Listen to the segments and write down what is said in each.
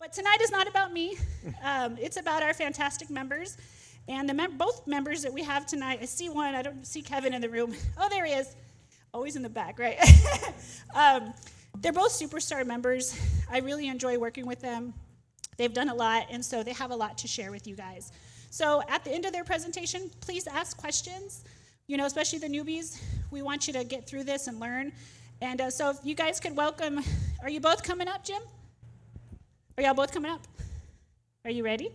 But tonight is not about me. It's about our fantastic members. And both members that we have tonight, I see one, I don't see Kevin in the room. Oh, there he is. Always in the back, right? They're both superstar members. I really enjoy working with them. They've done a lot, and so they have a lot to share with you guys. So at the end of their presentation, please ask questions, especially the newbies. We want you to get through this and learn. And so if you guys could welcome, are you both coming up, Jim? Are y'all both coming up? Are you ready?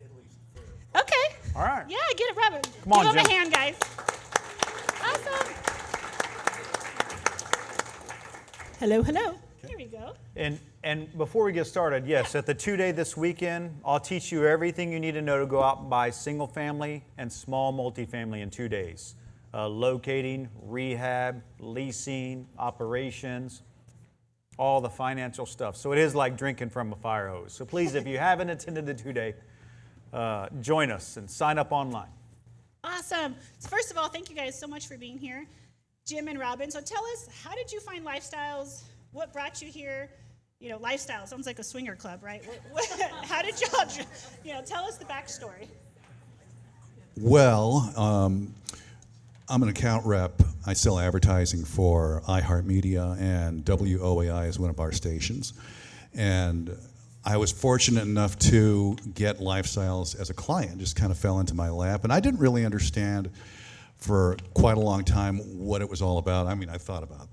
At least. Okay. All right. Yeah, get it, Robert. Come on, Give him Jim. a hand, guys. Awesome. Hello, hello. Here we go. And before we get started, yes, at the 2-day this weekend, I'll teach you everything you need to know to go out and buy single family and small multifamily in 2 days. Locating, rehab, leasing, operations, all the financial stuff. So it is like drinking from a fire hose. So please, if you haven't attended the 2-day, join us and sign up online. Awesome. So first of all, thank you guys so much for being here, Jim and Robin. So tell us, how did you find Lifestyles? What brought you here? Lifestyle sounds like a swinger club, right? How did y'all, tell us the backstory. Well, I'm an account rep. I sell advertising for iHeartMedia, and WOAI is one of our stations. And I was fortunate enough to get Lifestyles as a client, just kind of fell into my lap. And I didn't really understand for quite a long time what it was all about. I mean, I thought about,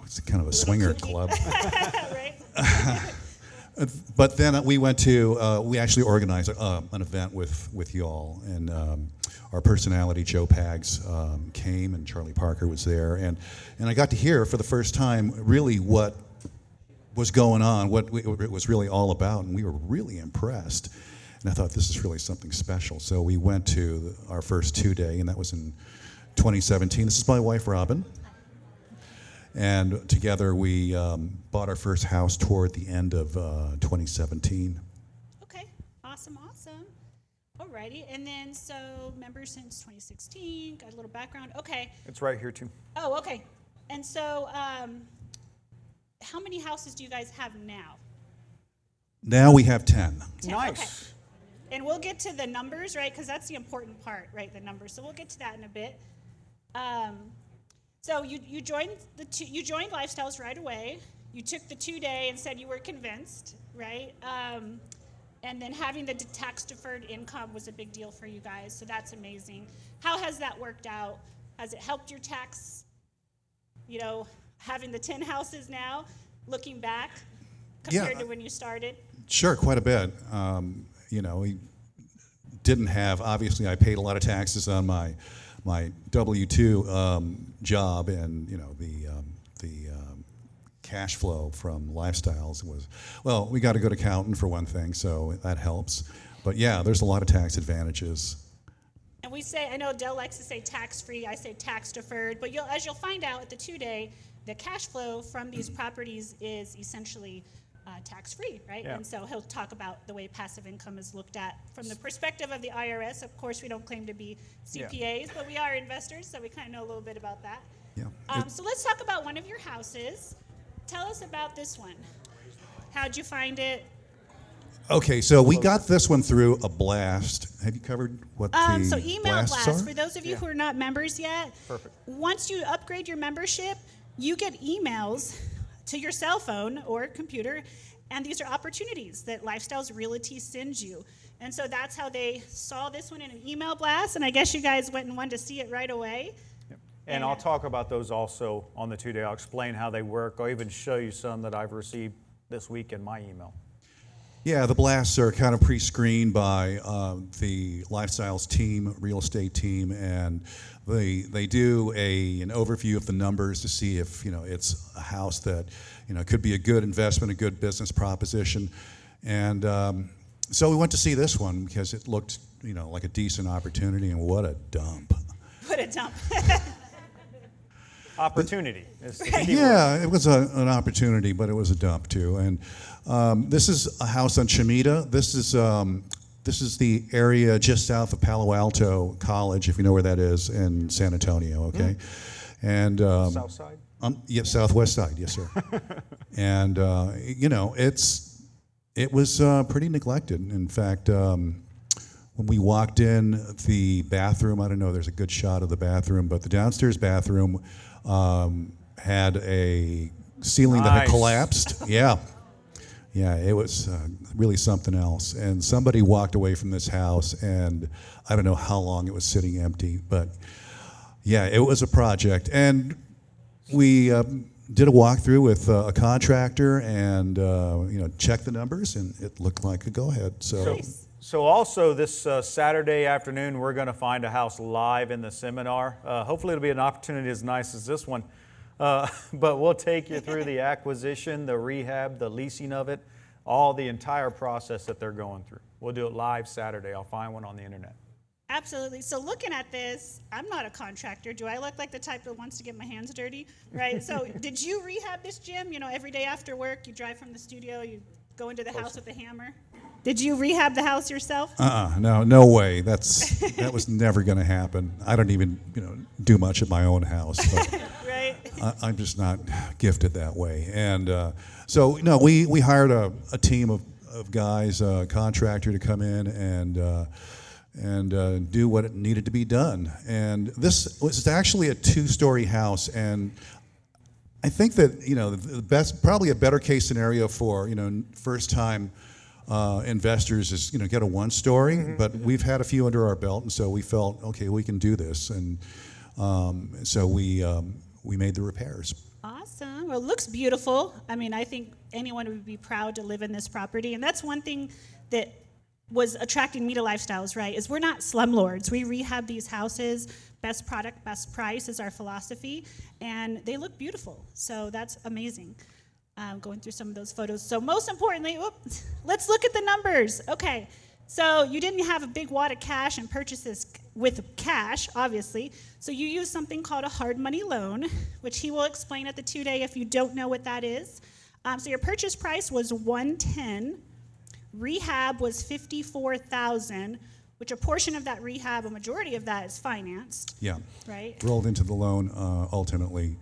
it's kind of a swinger club. Right? But then we actually organized an event with y'all, and our personality, Joe Pags, came, and Charlie Parker was there, and I got to hear for the first time really what was going on, what it was really all about, and we were really impressed. And I thought, this is really something special. So we went to our first 2-day, and that was in 2017. This is my wife, Robin. And together we bought our first house toward the end of 2017. Okay, awesome. Alrighty, and then so members since 2016, got a little background. Okay. It's right here too. Oh, okay. And so how many houses do you guys have now? Now we have 10. 10. Nice. Okay. And we'll get to the numbers, right? Because that's the important part, right? The numbers. So we'll get to that in a bit. So you joined Lifestyles right away. You took the 2-day and said you were convinced, right? And then having the tax-deferred income was a big deal for you guys. So that's amazing. How has that worked out? Has it helped your tax? Having the 10 houses now, looking back compared to when you started. Sure, quite a bit. We didn't have, obviously I paid a lot of taxes on my W-2 job, and the cash flow from Lifestyles was, well, we got a good accountant for one thing, so that helps. But yeah, there's a lot of tax advantages. And I know Dell likes to say tax-free, I say tax-deferred, but as you'll find out at the 2-day, the cash flow from these properties is essentially tax-free, right? Yeah. And so he'll talk about the way passive income is looked at from the perspective of the IRS. Of course, we don't claim to be CPAs, but we are investors, so we kind of know a little bit about that. Yeah. So let's talk about one of your houses. Tell us about this one. How'd you find it? Okay, so we got this one through a blast. Have you covered what the So email blasts blast, are? for those of you who are not members yet. Perfect. Once you upgrade your membership, you get emails to your cell phone or computer, and these are opportunities that Lifestyles Realty sends you. And so that's how they saw this one in an email blast, and I guess you guys went and wanted to see it right away. Yep. And I'll talk about those also on the 2-day. I'll explain how they work. I'll even show you some that I've received this week in my email. Yeah, the blasts are kind of pre-screened by the Lifestyles team, real estate team, and they do an overview of the numbers to see if it's a house that could be a good investment, a good business proposition, and so we went to see this one because it looked like a decent opportunity, and what a dump! What a dump. Opportunity is the key word. Yeah, it was an opportunity, but it was a dump too. And this is a house on Chimita. This is the area just south of Palo Alto College, if you know where that is, in San Antonio. Okay, and South side? Yes, southwest side. Yes, sir. And It was pretty neglected. In fact, when we walked in, the bathroom, I don't know, there's a good shot of the bathroom, but the downstairs bathroom had a ceiling that had Nice. collapsed. Yeah. Yeah, it was really something else. And somebody walked away from this house, and I don't know how long it was sitting empty, but yeah, it was a project. And we did a walkthrough with a contractor and checked the numbers, and it looked like a go-ahead. So also this Saturday afternoon, we're going to find a house live in the seminar. Hopefully it'll be an opportunity as nice as this one. But we'll take you through the acquisition, the rehab, the leasing of it, all the entire process that they're going through. We'll do it live Saturday. I'll find one on the internet. Absolutely. So looking at this, I'm not a contractor. Do I look like the type that wants to get my hands dirty? Right? So did you rehab this gym? You know, every day after work, you drive from the studio, you go into the house with a hammer. Did you rehab the house yourself? No way. That was never going to happen. I don't even do much at my own house. But Right? I'm just not gifted that way. And so we hired a team of guys, a contractor to come in and do what needed to be done. And this was actually a 2-story house, and I think that the best, probably a better case scenario for first time investors is get a 1-story. Mm-hmm. But we've had a few under our belt, and so we felt okay, we can do this, and so we made the repairs. Awesome. Well, it looks beautiful. I mean, I think anyone would be proud to live in this property. And that's one thing that was attracting me to Lifestyles, right, is we're not slumlords. We rehab these houses. Best product, best price is our philosophy. And they look beautiful. So that's amazing. Going through some of those photos. So most importantly, let's look at the numbers. Okay. So you didn't have a big wad of cash and purchase this with cash, obviously. So you used something called a hard money loan, which he will explain at the 2-day if you don't know what that is. So your purchase price was $110,000. Rehab was $54,000, which a portion of that rehab, a majority of that is financed. Yeah. Right. Rolled into the loan ultimately.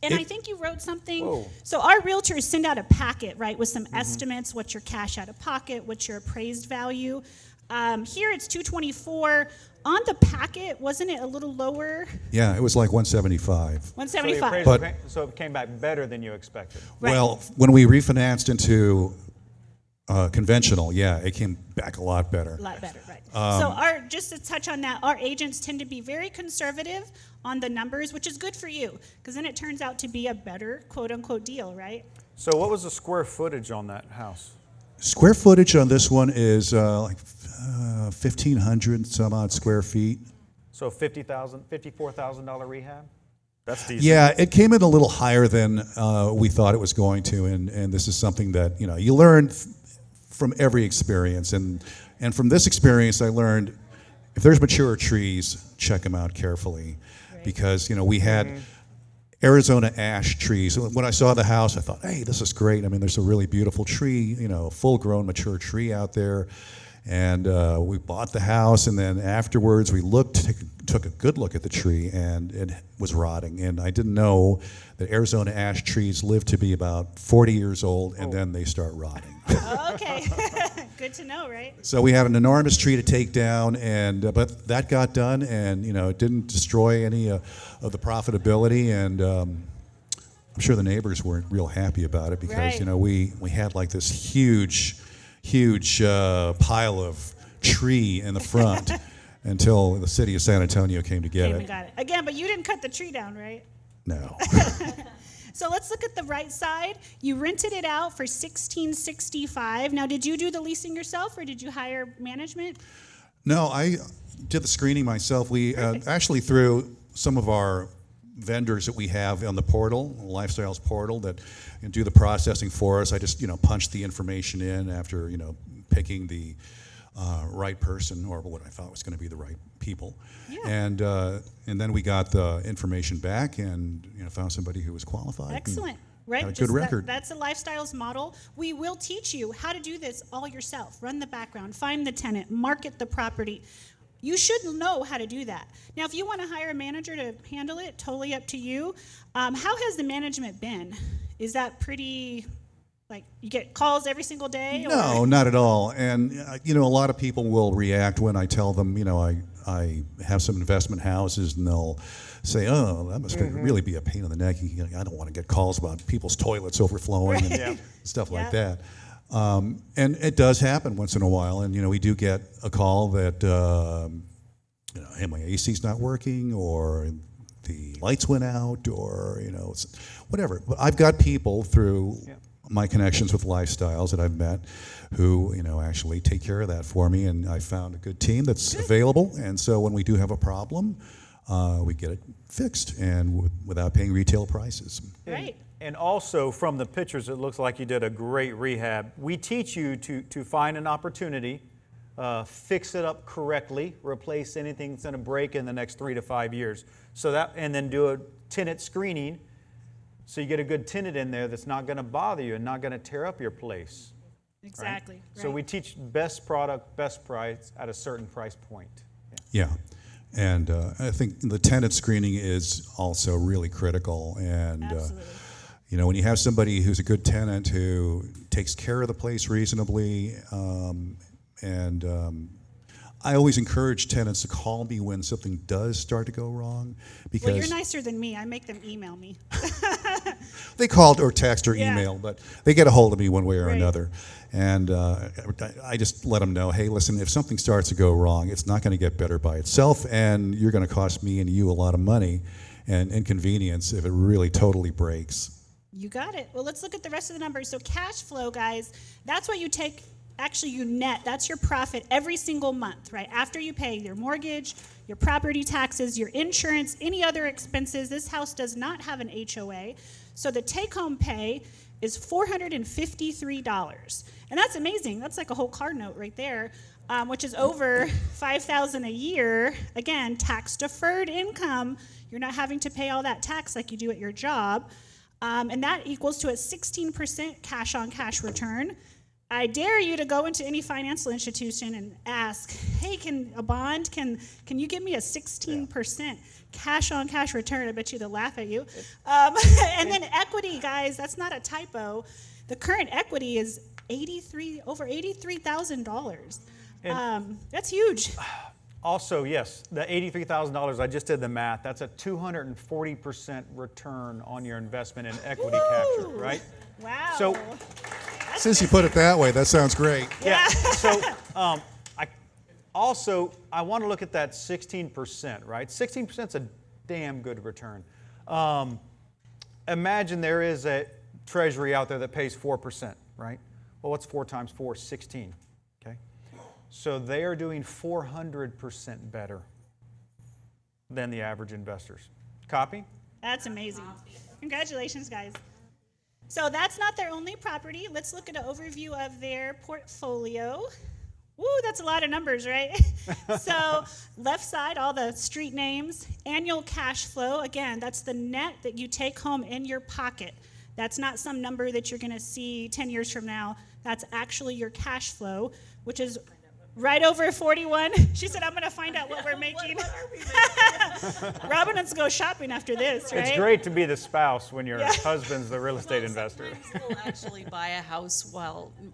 And I think you wrote something. Whoa. So our realtors send out a packet, right, with some estimates, what's your cash out of pocket, what's your appraised value. Here it's $224,000. On the packet, wasn't it a little lower? Yeah, it was like 175. So the $175,000. appraisal so it came back better than you expected. Right. Well, when we refinanced into conventional, yeah, it came back a lot better. A lot better, right. So just to touch on that, our agents tend to be very conservative on the numbers, which is good for you, because then it turns out to be a better quote-unquote deal, right? So what was the square footage on that house? Square footage on this one is like 1,500 some odd square feet. So $54,000 rehab? That's decent. Yeah, it came in a little higher than we thought it was going to, and this is something that you learn from every experience, and from this experience, I learned if there's mature trees, check them out carefully, because we had Arizona ash trees. When I saw the house, I thought, hey, this is great. I mean, there's a really beautiful tree, full-grown mature tree out there. And we bought the house, and then afterwards we took a good look at the tree, and it was rotting. And I didn't know that Arizona ash trees live to be about 40 years old, and then they start rotting. Oh, okay. Good to know, right? So we had an enormous tree to take down, and but that got done, and it didn't destroy any of the profitability, and I'm sure the neighbors weren't real happy about it, because Right. we had like this huge pile of tree in the front until the city of San Antonio came to get Came it. and got it. Again, but you didn't cut the tree down, right? No. So let's look at the right side. You rented it out for $1,665. Now, did you do the leasing yourself, or did you hire management? No, I did the screening myself. We actually, through some of our vendors that we have on the portal, Lifestyles portal, that do the processing for us. I just punched the information in after picking the right person, or what I thought was going to be the right people. Yeah. And then we got the information back, and found somebody who was qualified. Excellent. Right? Had a good record. That's a Lifestyles model. We will teach you how to do this all yourself. Run the background, find the tenant, market the property. You should know how to do that. Now, if you want to hire a manager to handle it, totally up to you. How has the management been? Is that pretty Like, you get calls every single day? No, not at all. And a lot of people will react when I tell them, I have some investment houses, and they'll say, "Oh, that must really be a pain in the neck. I don't want to get calls about people's toilets overflowing and stuff like that." And it does happen once in a while, and we do get a call that, hey, my AC's not working, or the lights went out, or whatever. But I've got people through my connections with Lifestyles that I've met who actually take care of that for me, and I found a good team that's available. And so when we do have a problem, we get it fixed, and without paying retail prices. Right. And also from the pictures, it looks like you did a great rehab. We teach you to find an opportunity, fix it up correctly, replace anything that's going to break in the next 3 to 5 years. And then do a tenant screening, so you get a good tenant in there that's not going to bother you and not going to tear up your place. Exactly. Right? Right. So we teach best product, best price at a certain price point. Yeah. And I think the tenant screening is also really critical. And Absolutely. when you have somebody who's a good tenant who takes care of the place reasonably, I always encourage tenants to call me when something does start to go wrong, because Well, you're nicer than me. I make them email me. they called or text or Yeah. email, but they get a hold of me one way or Right. another. And I just let them know, hey, listen, if something starts to go wrong, it's not going to get better by itself, and you're going to cost me and you a lot of money and inconvenience if it really totally breaks. You got it. Well, let's look at the rest of the numbers. So cash flow, guys, that's what you take. Actually, you net, that's your profit every single month, right? After you pay your mortgage, your property taxes, your insurance, any other expenses. This house does not have an HOA. So the take-home pay is $453. And that's amazing. That's like a whole car note right there, which is over $5,000 a year. Again, tax-deferred income. You're not having to pay all that tax like you do at your job. And that equals to a 16% cash-on-cash return. I dare you to go into any financial institution and ask, hey, can you give me a 16% cash-on-cash return? I bet you they'll laugh at you. And then equity, guys, that's not a typo. The current equity is over $83,000. That's huge. Also, yes, the $83,000, I just did the math. That's a 240% return on your investment in equity capture, right? Wow. So, Since you put it that way, that sounds great. yeah. So, I want to look at that 16%, right? 16% is a damn good return. Imagine there is a treasury out there that pays 4%, right? Well, what's 4 times 4? 16. Okay. So they are doing 400% better than the average investors. Copy? That's amazing. Congratulations, guys. So that's not their only property. Let's look at an overview of their portfolio. Woo, that's a lot of numbers, right? So left side, all the street names. Annual cash flow, again, that's the net that you take home in your pocket. That's not some number that you're going to see 10 years from now. That's actually your cash flow, which is right over 41. She said, I'm going to find out what we're making. What are we making? Robin, let's go shopping after this, right? It's great to be the spouse when your husband's the real estate investor. Sometimes we'll actually buy a house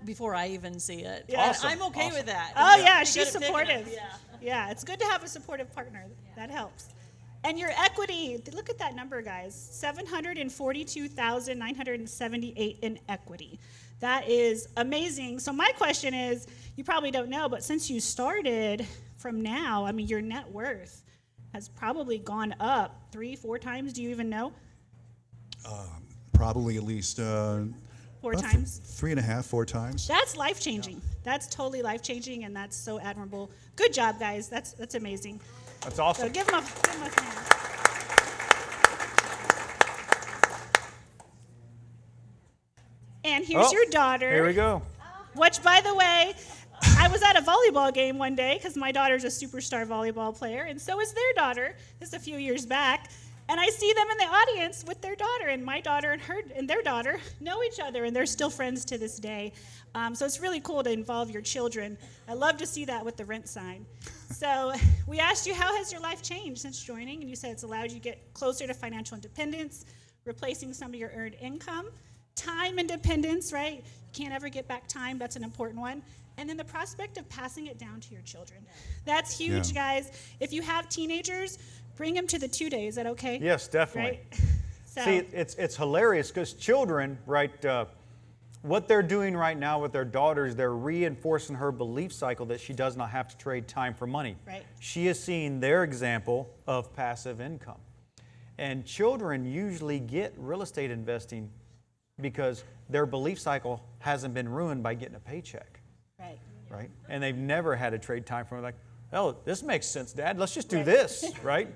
before I even see it. Yeah. And I'm okay with that. Oh, You're yeah, good she's at picking supportive. it. Yeah. Yeah, it's good to have a supportive partner. That helps. And your equity, look at that number, guys. $742,978 in equity. That is amazing. So my question is, you probably don't know, but since you started from now, I mean, your net worth has probably gone up 3-4 times. Do you even know? Probably at least 4 about times? 3.5, 4 times. That's life-changing. That's totally life-changing, and that's so admirable. Good job, guys. That's amazing. That's So awesome. give them a hand. And here's Oh, your daughter. Here we go. Which, by the way, I was at a volleyball game one day because my daughter's a superstar volleyball player, and so is their daughter. This is a few years back. And I see them in the audience with their daughter, and my daughter and their daughter know each other, and they're still friends to this day. So it's really cool to involve your children. I love to see that with the rent sign. So we asked you, how has your life changed since joining? And you said it's allowed you to get closer to financial independence, replacing some of your earned income. time independence, right? You can't ever get back time. That's an important one. And then the prospect of passing it down to your children. That's huge, Yeah. guys. If you have teenagers, bring them to the 2 days. Is that okay? Yes, definitely. Right? So, See, it's hilarious because children, right, what they're doing right now with their daughters, they're reinforcing her belief cycle that she does not have to trade time for money. Right. She is seeing their example of passive income. And children usually get real estate investing because their belief cycle hasn't been ruined by getting a paycheck, right. right? And they've never had to trade time for, like, oh, this makes sense, Dad. Let's just do Right. this, right?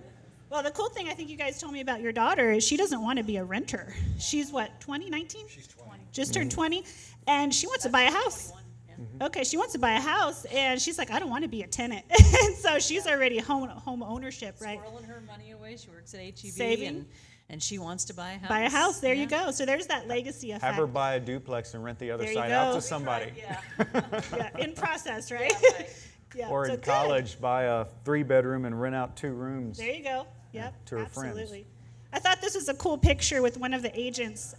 Well, the cool thing I think you guys told me about your daughter is she doesn't want to be a renter. She's what, 20, 19? She's 20. Just turned 20, and she wants to buy a house. Okay, she wants to buy a house, and she's like, I don't want to be a tenant. And so she's already home ownership, right? Squirreling her money away. She works at HEB, Saving. and she wants to buy a house. Buy a house. There you Yeah. go. So there's that legacy effect. Have her buy a duplex and rent the other There you side out go. to somebody. Yeah. Yeah, in process, right? Yeah, Or so in good. college, buy a 3-bedroom and rent out 2 rooms. There you go. Yep, to her friends. absolutely. I thought this was a cool picture with one of the agents.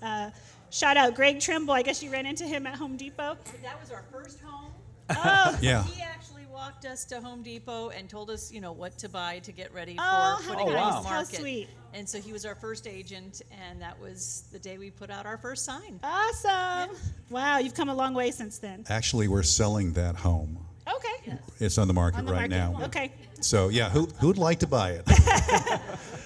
Shout out Greg Trimble. I guess you ran into him at Home Depot. That was our first home. Oh, Yeah. He actually walked us to Home Depot and told us, what to buy to get ready Oh, for how putting it nice. on the How market. sweet. And so he was our first agent, and that was the day we put out our first sign. awesome. Wow, you've come a long way since then. Actually, we're selling that home. Okay. It's on the market On the right market. now. Okay. So yeah, who'd like to buy it?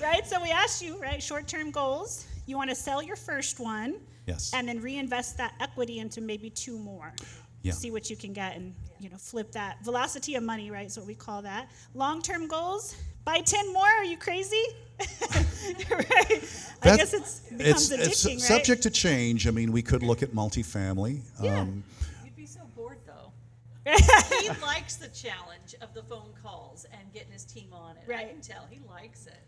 Right, so we asked you, right, short-term goals. You want to sell your first one. Yes. And then reinvest that equity into maybe 2 more. Yeah. See what you can get and, flip that. Velocity of money, right, is what we call that. Long-term goals, buy 10 more. Are you crazy? Right. I guess it becomes addicting, right? Subject to change. I mean, we could look at multifamily. Yeah. You'd be so bored, though. He likes the challenge of the phone calls and getting his team on it. I Right. can tell he likes it.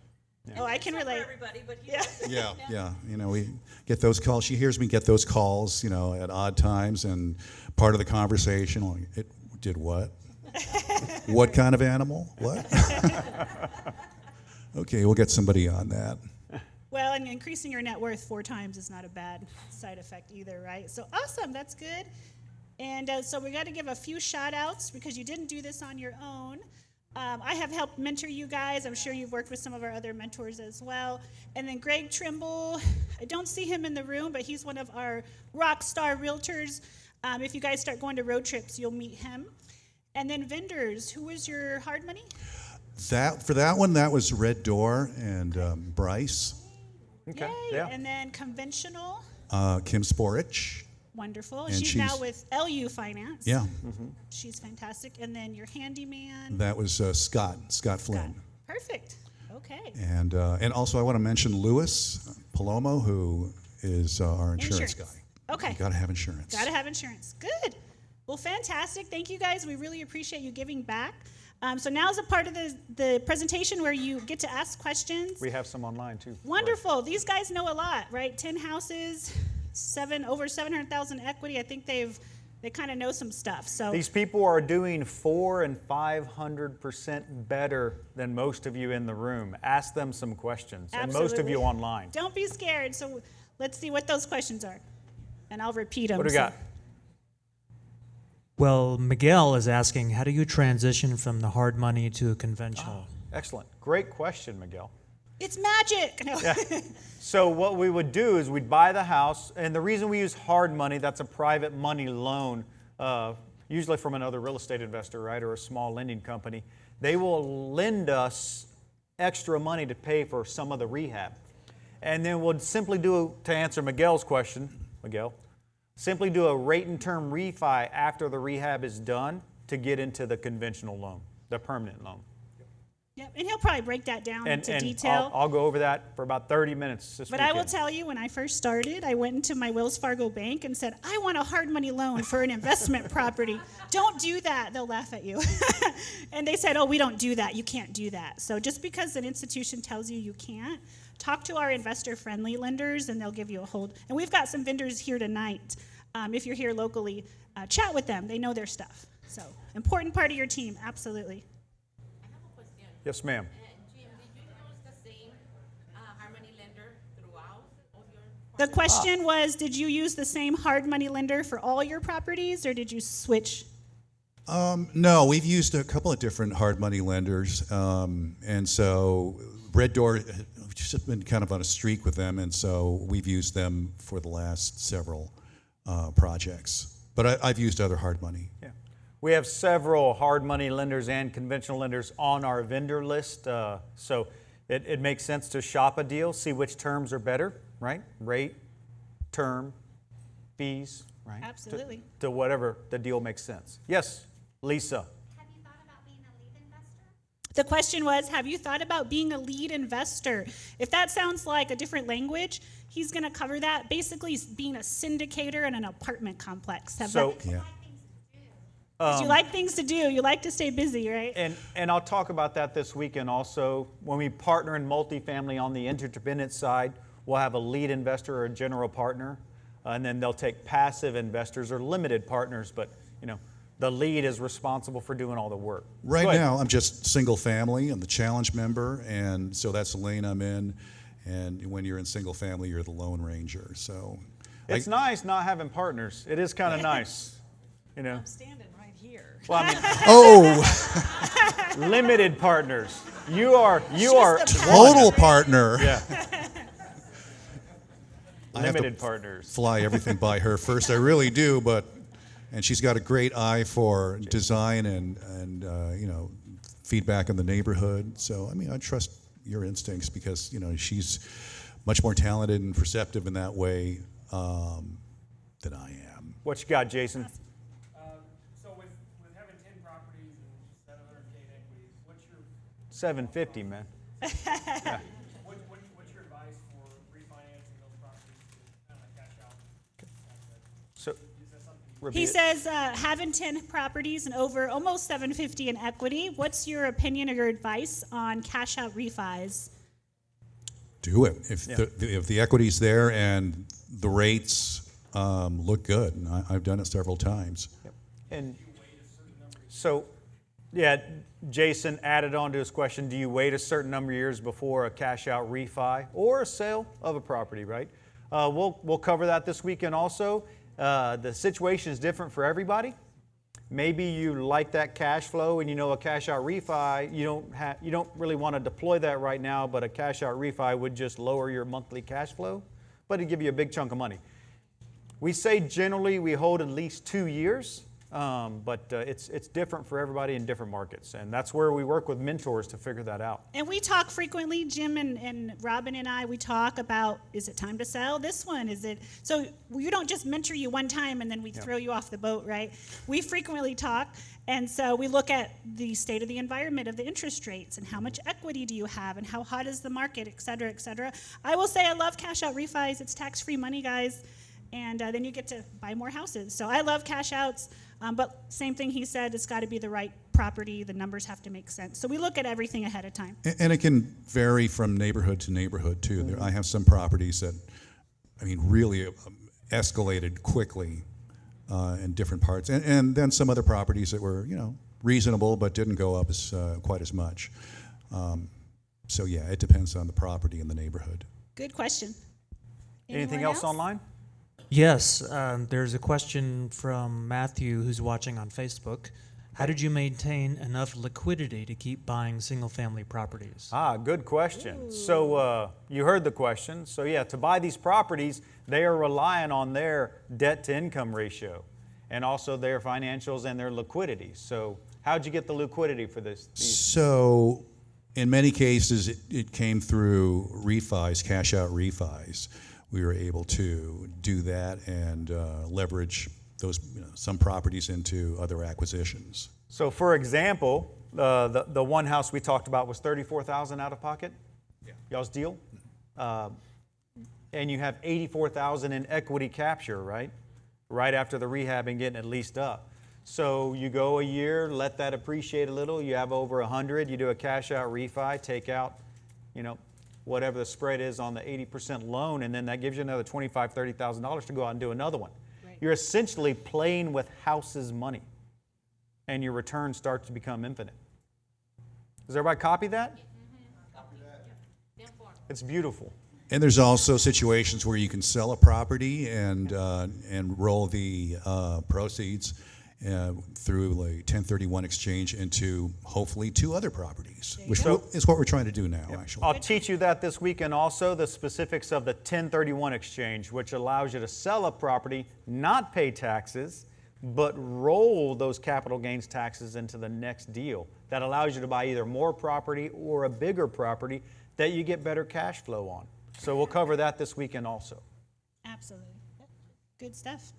Oh, I can It's not relate. for everybody, but he Yeah. does it. Yeah. We get those calls. She hears me get those calls, at odd times, and part of the conversation, well, it did what? What kind of animal? What? Okay, we'll get somebody on that. Well, and increasing your net worth 4 times is not a bad side effect either, right? So awesome, that's good. And so we got to give a few shout outs because you didn't do this on your own. I have helped mentor you guys. I'm sure you've worked with some of our other mentors as well. And then Greg Trimble, I don't see him in the room, but he's one of our rock star realtors. If you guys start going to road trips, you'll meet him. And then vendors, who was your hard money? For that one, that was Red Door and Bryce, Okay. Yay. Yeah. And then conventional, Kim Sporich. wonderful. And She's now she's- with LU Finance. Yeah, She's fantastic. And then your handyman. that was Scott Flynn. Perfect. Okay. And also I want to mention Louis Palomo, who is our insurance Insurance. guy. Okay. You got to have insurance. Got to have insurance. Good. Well, fantastic. Thank you guys. We really appreciate you giving back. So now's a part of the presentation where you get to ask questions. We have some online too. Wonderful. These guys know a lot, right? 10 houses, over 700,000 equity. I think they kind of know some stuff. So These people are doing 400 and 500% better than most of you in the room. Ask them some questions, and most of Absolutely. you online. don't be scared. So let's see what those questions are, and I'll repeat them. What do we got? Well, Miguel is asking, how do you transition from the hard money to conventional? Excellent. Great question, Miguel. It's magic. No. So what we would do is we'd buy the house, and the reason we use hard money, that's a private money loan, usually from another real estate investor, right, or a small lending company. They will lend us extra money to pay for some of the rehab. And then we'll simply do, to answer Miguel's question, simply do a rate and term refi after the rehab is done to get into the conventional loan, the permanent loan. Yep. And he'll probably break that down And, into and detail. I'll go over that for about 30 minutes this But weekend. I will tell you, when I first started, I went into my Wells Fargo bank and said, I want a hard money loan for an investment property. Don't do that. They'll laugh at you. And they said, oh, we don't do that. You can't do that. So just because an institution tells you you can't, talk to our investor-friendly lenders, and they'll give you a hold. And we've got some vendors here tonight. If you're here locally, chat with them. They know their stuff. So important part of your team, absolutely. I have a question. Yes, ma'am. Jim, did you use the same hard money lender throughout all your The question was, did you use the same hard money lender for all your properties, or did you switch? No, we've used a couple of different hard money lenders, and so Red Door, we've just been kind of on a streak with them, and so we've used them for the last several projects. But I've used other hard money. Yeah. We have several hard money lenders and conventional lenders on our vendor list, so it makes sense to shop a deal, see which terms are better, right? Rate, term, fees, right? Absolutely. To whatever the deal makes sense. Yes, Lisa. Have you thought about being a lead investor? The question was, have you thought about being a lead investor? If that sounds like a different language, he's going to cover that. Basically, being a syndicator in an apartment complex. So, Yeah. Because you like things to do. You like to stay busy, right? and I'll talk about that this weekend also. When we partner in multifamily on the interdependent side, we'll have a lead investor or a general partner, and then they'll take passive investors or limited partners, but the lead is responsible for doing all the work. Right Go ahead. now, I'm just single family. I'm the challenge member, and so that's the lane I'm in. And when you're in single family, you're the Lone Ranger. So It's nice not having partners. It is kind of nice, I'm standing right here. Well, I mean, oh, limited partners. You are total partner. Yeah. I have to Limited partners. fly everything by her first. I really do, and she's got a great eye for design and feedback in the neighborhood. So I mean, I trust your instincts because she's much more talented and perceptive in that way than I am. What you got, Jason? So with having 10 properties and 700K in equities, what's your 750, man. what's your advice for refinancing those properties to kind of cash out? So, Is that something repeat He it. says having 10 properties and over almost 750 in equity. What's your opinion or your advice on cash out refis? Do it if the equity's there and the rates look good. And I've done it several times. And so, yeah, Jason added on to his question, do you wait a certain number of years before a cash out refi or a sale of a property, right? We'll cover that this weekend also. The situation is different for everybody. Maybe you like that cash flow and a cash out refi, you don't really want to deploy that right now, but a cash out refi would just lower your monthly cash flow, but it'd give you a big chunk of money. We say generally we hold at least 2 years, but it's different for everybody in different markets, and that's where we work with mentors to figure that out. And we talk frequently, Jim and Robin and I, we talk about, is it time to sell this one? Is it, so you don't just mentor you one time and then we throw you off the boat, right? We frequently talk, and so we look at the state of the environment of the interest rates and how much equity do you have and how hot is the market, et cetera, et cetera. I will say I love cash out refis. It's tax-free money, guys. And then you get to buy more houses. So I love cash outs, but same thing he said, it's got to be the right property. The numbers have to make sense. So we look at everything ahead of time. And it can vary from neighborhood to neighborhood too. I have some properties that, really escalated quickly in different parts, and then some other properties that were, reasonable but didn't go up quite as much. So yeah, it depends on the property and the neighborhood. Good question. Anything Anyone else online? Yes, there's a question from Matthew who's watching on Facebook. How did you maintain enough liquidity to keep buying single-family properties? Good question. So you heard the question. So yeah, to buy these properties, they are relying on their debt-to-income ratio and also their financials and their liquidity. So how'd you get the liquidity for this? So in many cases, it came through refis, cash out refis. We were able to do that and leverage those some properties into other acquisitions. So for example, the one house we talked about was $34,000 out of pocket. Yeah. Y'all's deal, and you have $84,000 in equity capture, right? Right after the rehab and getting it leased up. So you go a year, let that appreciate a little. You have over 100. You do a cash out refi, take out, whatever the spread is on the 80% loan, and then that gives you another $25,000, $30,000 to go out and do another one. Right. You're essentially playing with house's money, and your returns start to become infinite. Does everybody copy that? Copy that. It's beautiful. And there's also situations where you can sell a property and roll the proceeds through a 1031 exchange into hopefully 2 other properties, which is what we're trying to do now, actually. I'll teach you that this weekend also, the specifics of the 1031 exchange, which allows you to sell a property, not pay taxes, but roll those capital gains taxes into the next deal. That allows you to buy either more property or a bigger property that you get better cash flow on. So we'll cover that this weekend also. Absolutely. Yep. Good stuff.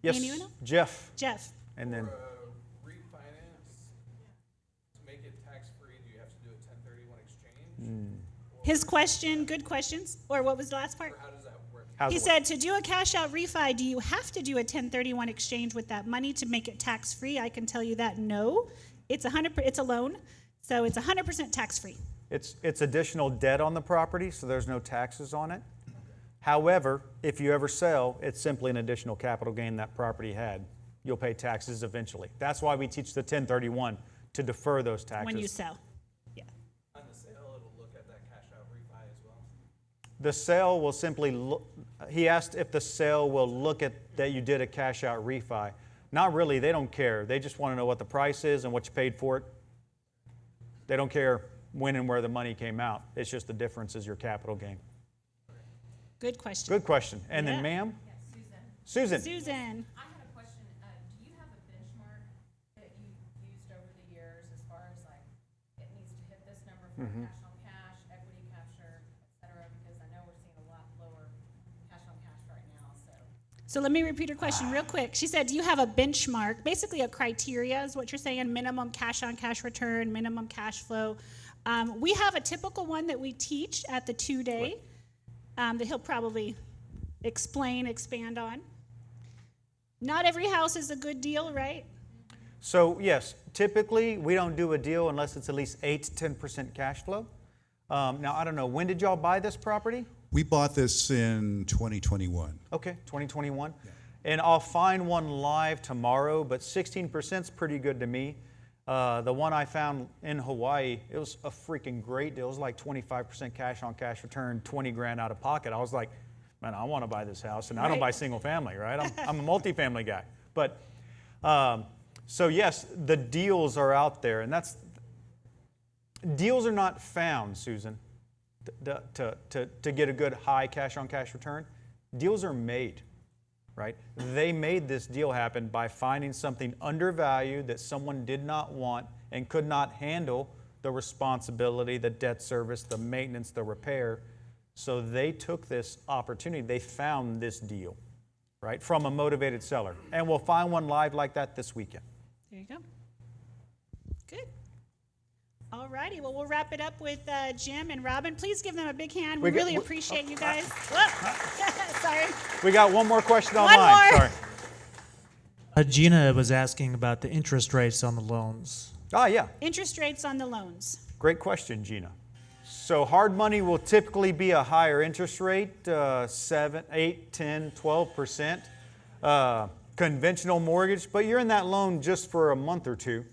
Yes, Andy, you know? Jeff, Jeff, and then Refinance, to make it tax-free, do you have to do a 1031 exchange? his question, good questions. Or what was the last part? How does that work? how's He it work? said to do a cash out refi, do you have to do a 1031 exchange with that money to make it tax free? I can tell you that no. It's it's a loan, so it's 100% tax free. It's additional debt on the property, so there's no taxes on it. However, if you ever sell, it's simply an additional capital gain that property had. You'll pay taxes eventually. That's why we teach the 1031, to defer those taxes. When you sell. Yeah. On the sale, it'll look at that cash out refi as well? The sale will simply look, he asked if the sale will look at that you did a cash out refi. Not really, they don't care. They just want to know what the price is and what you paid for it. They don't care when and where the money came out. It's just the difference is your capital gain. Good question. Good question. And Yeah. then ma'am? Susan. Susan. Susan. I had a question. Do you have a benchmark that you've used over the years as far as like it needs to hit this number for cash on cash, equity capture, et cetera? Because I know we're seeing a lot lower cash on cash right now. So let me repeat her question real quick. She said, do you have a benchmark, basically a criteria is what you're saying, minimum cash on cash return, minimum cash flow. We have a typical one that we teach at the 2-day that he'll probably expand on. Not every house is a good deal, right? So yes, typically we don't do a deal unless it's at least 8 to 10% cash flow. Now I don't know, when did y'all buy this property? We bought this in 2021. Okay, 2021. And I'll find one live tomorrow, but 16% is pretty good to me. The one I found in Hawaii, it was a freaking great deal. It was like 25% cash on cash return, 20 grand out of pocket. I was like, man, I want to buy this house. And I don't Right. buy single family, right? I'm a multifamily guy. But so yes, the deals are out there. And deals are not found, Susan, to get a good high cash on cash return. Deals are made, right? They made this deal happen by finding something undervalued that someone did not want and could not handle the responsibility, the debt service, the maintenance, the repair. So they took this opportunity. They found this deal, right, from a motivated seller. And we'll find one live like that this weekend. There you go. Good. All righty. Well, we'll wrap it up with Jim and Robin. Please give them a big hand. We really appreciate you guys. Whoop. Sorry. We got one more question One online. more. Sorry. Gina was asking about the interest rates on the loans. Ah, yeah. Interest rates on the loans. Great question, Gina. So hard money will typically be a higher interest rate, 7, 8, 10, 12%. Conventional mortgage, but you're in that loan just for a month or two.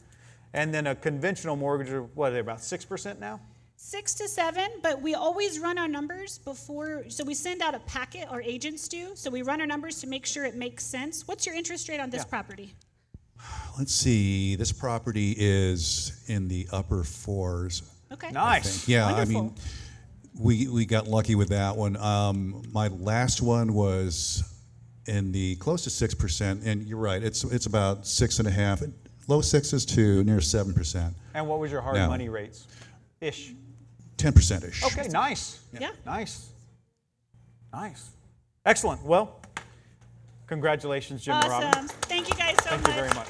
And then a conventional mortgage, what are they, about 6% now? 6 to 7, but we always run our numbers before, so we send out a packet, our agents do, so we run our numbers to make sure it makes sense. What's your interest rate on this property? Let's see, this property is in the upper 4s. Okay. Nice. Yeah, Wonderful. I mean, we got lucky with that one. My last one was in the close to 6%, and you're right, it's about 6.5%, low 6s to near 7%. And what was your hard No. money rates? Ish. 10%-ish. Okay, nice. Yeah. Nice. Nice. Excellent. Well, congratulations, Jim and Robin. Awesome. Thank you guys so Thank much. you very much.